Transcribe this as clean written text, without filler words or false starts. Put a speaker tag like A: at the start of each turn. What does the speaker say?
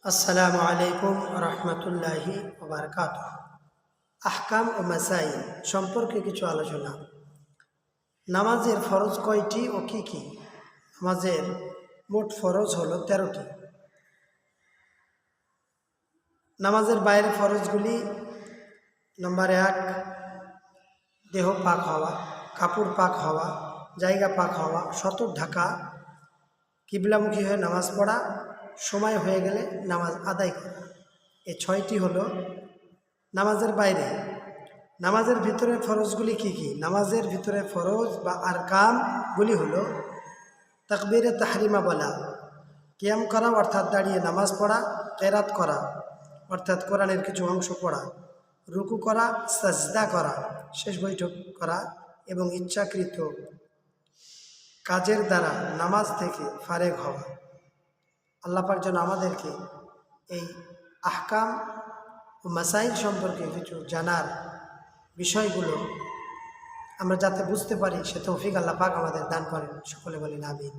A: আসসালামু আলাইকুম রহমতুল্লাহি ওবারকাতুহ। আহকাম ও মাসাইল সম্পর্কে কিছু আলোচনা। নামাজের ফরজ কয়টি ও কি কি? নামাজের মোট ফরজ হলো 13টি। নামাজের বাইরে ফরজগুলি: নম্বর 1, দেহ পাক হওয়া, কাপড় পাক হওয়া, জায়গা পাক হওয়া, সতর ঢাকা, কিবলামুখী হয়ে নামাজ পড়া, সময় হয়ে গেলে নামাজ আদায় করা। এই 6টি হলো নামাজের বাইরে। নামাজের ভিতরে ফরজগুলি কি কি? নামাজের ভিতরে ফরজ বা আরকামগুলি হলো: তাকবীরে তাহরিমা বলা, কিয়াম করা অর্থাৎ দাঁড়িয়ে নামাজ পড়া, কেরাত করা অর্থাৎ কোরআনের কিছু অংশ পড়া, রুকু করা, সাজদা করা, শেষ বৈঠক করা এবং ইচ্ছাকৃত কাজের দ্বারা নামাজ থেকে ফারেগ হওয়া। আল্লাহ পাক যেন আমাদেরকে এই আহকাম ও মাসাইল সম্পর্কে কিছু জানার বিষয়গুলো আমরা যাতে বুঝতে পারি সে তৌফিক আল্লাহ পাক আমাদের দান করেন। সকলে বলেন আমিন।